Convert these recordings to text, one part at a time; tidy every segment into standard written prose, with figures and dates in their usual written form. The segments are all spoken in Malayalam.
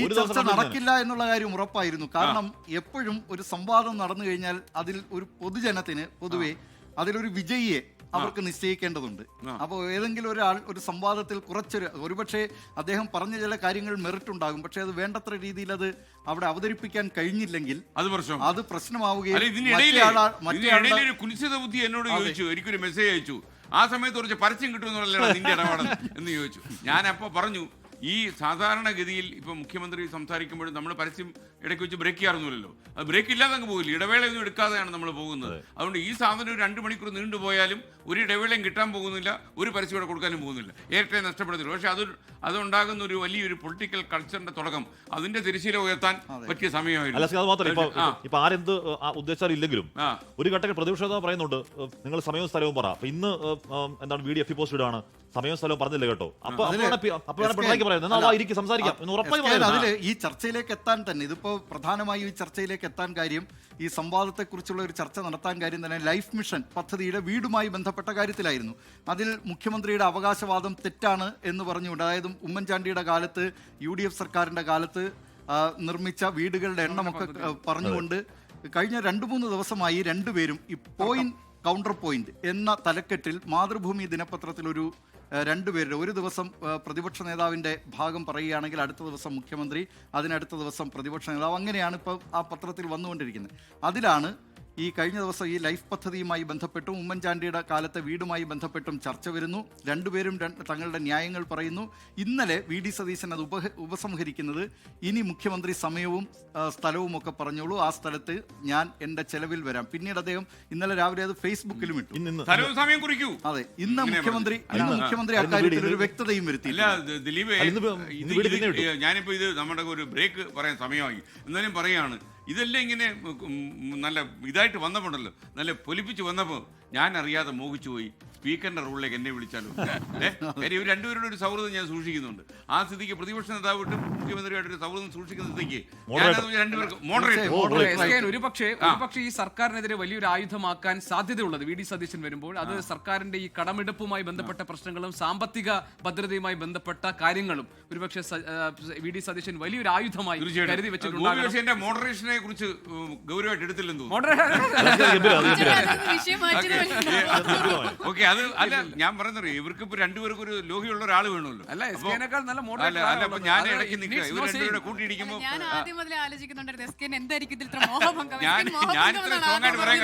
ഈ ചർച്ച നടക്കില്ല എന്നുള്ള കാര്യം ഉറപ്പായിരുന്നു. കാരണം എപ്പോഴും ഒരു സംവാദം നടന്നു കഴിഞ്ഞാൽ അതിൽ ഒരു പൊതുജനത്തിന് പൊതുവെ അതിലൊരു വിജയിയെ അവർക്ക് നിശ്ചയിക്കേണ്ടതുണ്ട്. അപ്പോൾ ഏതെങ്കിലും ഒരാൾ ഒരു സംവാദത്തിൽ ഒരുപക്ഷെ അദ്ദേഹം പറഞ്ഞ ചില കാര്യങ്ങൾ മെറിറ്റ് ഉണ്ടാകും, പക്ഷെ അത് വേണ്ടത്ര രീതിയിൽ അത് അവിടെ അവതരിപ്പിക്കാൻ കഴിഞ്ഞില്ലെങ്കിൽ അത് പ്രശ്നമാവുകയും കുനിശ്ചിത ബുദ്ധി എന്നോട് ചോദിച്ചു, എനിക്കൊരു മെസ്സേജ് അയച്ചു, ആ സമയത്ത് കുറച്ച് പരസ്യം കിട്ടുമെന്നുള്ള നിന്റെ ഇടപാട് എന്ന് ചോദിച്ചു. ഞാനപ്പോൾ പറഞ്ഞു, ഈ സാധാരണഗതിയിൽ ഇപ്പം മുഖ്യമന്ത്രി സംസാരിക്കുമ്പോഴും നമ്മൾ പരസ്യം ഇടയ്ക്ക് വെച്ച് ബ്രേക്ക് ചെയ്യാറൊന്നുമില്ലല്ലോ. അത് ബ്രേക്ക് ഇല്ലാതെ അങ്ങ് പോകില്ല, ഇടവേളയൊന്നും എടുക്കാതെയാണ് നമ്മൾ പോകുന്നത്. അതുകൊണ്ട് ഈ സാധനം ഒരു 2 മണിക്കൂർ നീണ്ടുപോയാലും ഒരു ഇടവേളയും കിട്ടാൻ പോകുന്നില്ല, ഒരു പരസ്യം ഇവിടെ കൊടുക്കാനും പോകുന്നില്ല, ഏറെ നഷ്ടപ്പെടുന്നില്ല. പക്ഷെ അതുണ്ടാകുന്ന ഒരു വലിയൊരു പൊളിറ്റിക്കൽ കൾച്ചറിന്റെ തുടക്കം, അതിന്റെ തിരശ്ശീല ഉയർത്താൻ പറ്റിയ സമയമായിരുന്നു. ഇപ്പൊ ആരെന്ത് ഉദ്ദേശിച്ചാലും ഇല്ലെങ്കിലും ഒരു ഘട്ടത്തിൽ പ്രതിപക്ഷ നേതാവ് പറയുന്നുണ്ട്, നിങ്ങൾ സമയവും സ്ഥലവും പറ. അപ്പൊ ഇന്ന് എന്താണ് VDF പോസ്റ്റ് ഇടാണ്, സമയവും സ്ഥലവും പറഞ്ഞില്ല കേട്ടോ. അപ്പൊ പിണറായിക്ക് പറയുന്നത് സംസാരിക്കാം എന്ന് ഉറപ്പായി പറയുന്നത്. അതില് ഈ ചർച്ചയിലേക്ക് എത്താൻ തന്നെ, ഇതിപ്പോ പ്രധാനമായും ഈ ചർച്ചയിലേക്ക് എത്താൻ കാര്യം, ഈ സംവാദത്തെക്കുറിച്ചുള്ള ഒരു ചർച്ച നടത്താൻ കാര്യം തന്നെ ലൈഫ് മിഷൻ പദ്ധതിയുടെ വീടുമായി ബന്ധപ്പെട്ട കാര്യത്തിലായിരുന്നു. അതിൽ മുഖ്യമന്ത്രിയുടെ അവകാശവാദം തെറ്റാണ് എന്ന് പറഞ്ഞുകൊണ്ട്, അതായത് ഉമ്മൻചാണ്ടിയുടെ കാലത്ത് UDF സർക്കാരിന്റെ കാലത്ത് നിർമ്മിച്ച വീടുകളുടെ എണ്ണമൊക്കെ പറഞ്ഞുകൊണ്ട് കഴിഞ്ഞ 2-3 ദിവസമായി രണ്ടുപേരും ഈ പോയിന്റ് കൗണ്ടർ പോയിന്റ് എന്ന തലക്കെട്ടിൽ മാതൃഭൂമി ദിനപത്രത്തിലൊരു 2 പേരുടെ, ഒരു ദിവസം പ്രതിപക്ഷ നേതാവിൻ്റെ ഭാഗം പറയുകയാണെങ്കിൽ അടുത്ത ദിവസം മുഖ്യമന്ത്രി, അതിനടുത്ത ദിവസം പ്രതിപക്ഷ നേതാവ്, അങ്ങനെയാണ് ഇപ്പോൾ ആ പത്രത്തിൽ വന്നുകൊണ്ടിരിക്കുന്നത്. അതിലാണ് ഈ കഴിഞ്ഞ ദിവസം ഈ ലൈഫ് പദ്ധതിയുമായി ബന്ധപ്പെട്ടും ഉമ്മൻചാണ്ടിയുടെ കാലത്തെ വീടുമായി ബന്ധപ്പെട്ടും ചർച്ച വരുന്നു. രണ്ടുപേരും തങ്ങളുടെ ന്യായങ്ങൾ പറയുന്നു. ഇന്നലെ VD സതീശൻ അത് ഉപസംഹരിക്കുന്നത്, ഇനി മുഖ്യമന്ത്രി സമയവും സ്ഥലവും ഒക്കെ പറഞ്ഞോളൂ, ആ സ്ഥലത്ത് ഞാൻ എൻ്റെ ചെലവിൽ വരാം. പിന്നീട് അദ്ദേഹം ഇന്നലെ രാവിലെ അത് ഫേസ്ബുക്കിലും ഇട്ടു. അതെ, ഇന്ന് മുഖ്യമന്ത്രി അക്കാര്യത്തിൽ ഒരു വ്യക്തതയും വരുത്തിയില്ല. ഞാനിപ്പോ ഇത് നമ്മുടെ ഒരു ബ്രേക്ക് പറയാൻ സമയമായി, എന്നാലും പറയാണ്, ഇതെല്ലാം ഇങ്ങനെ നല്ല ഇതായിട്ട് വന്നപ്പോണ്ടല്ലോ, നല്ല പൊലിപ്പിച്ച് വന്നപ്പോൾ ഞാൻ അറിയാതെ മോഹിച്ചു പോയി, സ്പീക്കറിന്റെ റൂളിലേക്ക് എന്നെ വിളിച്ചാലോ. ഇവർ രണ്ടുപേരുടെ ഒരു സൗഹൃദം ഞാൻ സൂക്ഷിക്കുന്നുണ്ട്. ആ സ്ഥിതിക്ക് പ്രതിപക്ഷ നേതാവിട്ടും മുഖ്യമന്ത്രിയായിട്ട് ഒരു സൗഹൃദം സൂക്ഷിക്കുന്ന സ്ഥിതിക്ക് ഒരുപക്ഷെ ഈ സർക്കാരിനെതിരെ വലിയൊരു ആയുധമാക്കാൻ സാധ്യതയുള്ളത് VD സതീശൻ വരുമ്പോൾ, അത് സർക്കാരിന്റെ ഈ കടമെടുപ്പുമായി ബന്ധപ്പെട്ട പ്രശ്നങ്ങളും സാമ്പത്തിക ഭദ്രതയുമായി ബന്ധപ്പെട്ട കാര്യങ്ങളും ഒരുപക്ഷെ VD സതീശൻ വലിയൊരു ആയുധമായി കരുതി വെച്ചിട്ടുണ്ട്. മോഡറേഷനെ കുറിച്ച് ഗൗരവമായിട്ട് എടുത്തില്ലെന്ന് ഓക്കെ, അത് അല്ല ഞാൻ പറയുന്നത്, ഇവർക്ക് ഇപ്പൊ രണ്ടുപേർക്കും ഒരു ലോഹിയുള്ള ഒരാൾ വേണമല്ലോ. അല്ല, അപ്പൊ ഞാൻ ഇടയ്ക്ക് നിൽക്കുക, ഇവർ രണ്ടുപേരുടെ കൂട്ടിയിടിക്കുമ്പോ ഞാൻ ഇത്ര സ്ട്രോങ് ആയിട്ട് പറയാൻ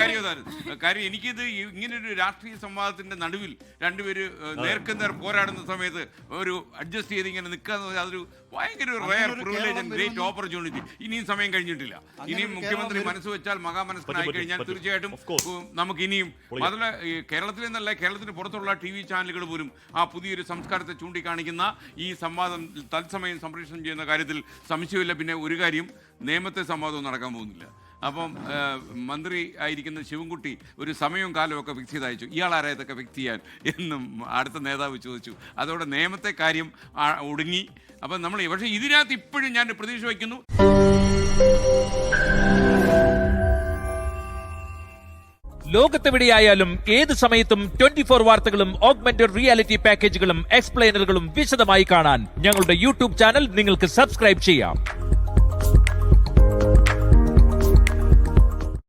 കാര്യം എനിക്കിത് ഇങ്ങനെ ഒരു രാഷ്ട്രീയ സംവാദത്തിന്റെ നടുവിൽ രണ്ടുപേര് നേർക്കുനേർ പോരാടുന്ന സമയത്ത് ഒരു അഡ്ജസ്റ്റ് ചെയ്ത് ഇങ്ങനെ നിൽക്കുക, അതൊരു ഭയങ്കര rare privilege and great opportunity. ഇനിയും സമയം കഴിഞ്ഞിട്ടില്ല. ഇനിയും മുഖ്യമന്ത്രി മനസ്സ് വെച്ചാൽ മഹാമനസ്കനായി കഴിഞ്ഞാൽ തീർച്ചയായിട്ടും നമുക്ക് ഇനിയും, മാത്രമല്ല കേരളത്തിൽ നിന്നല്ല, കേരളത്തിന് പുറത്തുള്ള TV ചാനലുകൾ പോലും ആ പുതിയൊരു സംസ്കാരത്തെ ചൂണ്ടിക്കാണിക്കുന്ന ഈ സംവാദം തത്സമയം സംപ്രേഷണം ചെയ്യുന്ന കാര്യത്തിൽ സംശയമില്ല. പിന്നെ ഒരു കാര്യം, നിയമത്തെ സംവാദവും നടക്കാൻ പോകുന്നില്ല. അപ്പം മന്ത്രി ആയിരിക്കുന്ന ശിവൻകുട്ടി ഒരു സമയവും കാലവും ഒക്കെ ഫിക്സ് ചെയ്ത് അയച്ചു, ഇയാളാരാ ഇതൊക്കെ ഫിക്സ് ചെയ്യാൻ എന്നും അടുത്ത നേതാവ് ചോദിച്ചു. അതോടെ നിയമത്തെ കാര്യം ഒടുങ്ങി. അപ്പം നമ്മൾ പക്ഷേ ഇതിനകത്ത് ഇപ്പോഴും ഞാൻ പ്രതീക്ഷ വയ്ക്കുന്നു. ലോകത്തെവിടെയായാലും ഏത് സമയത്തും 24 വാർത്തകളും ഓഗ്മെന്റഡ് റിയാലിറ്റി പാക്കേജുകളും എക്സ്പ്ലെയിനറുകളും വിശദമായി കാണാൻ ഞങ്ങളുടെ YouTube ചാനൽ നിങ്ങൾക്ക് സബ്സ്ക്രൈബ് ചെയ്യാം.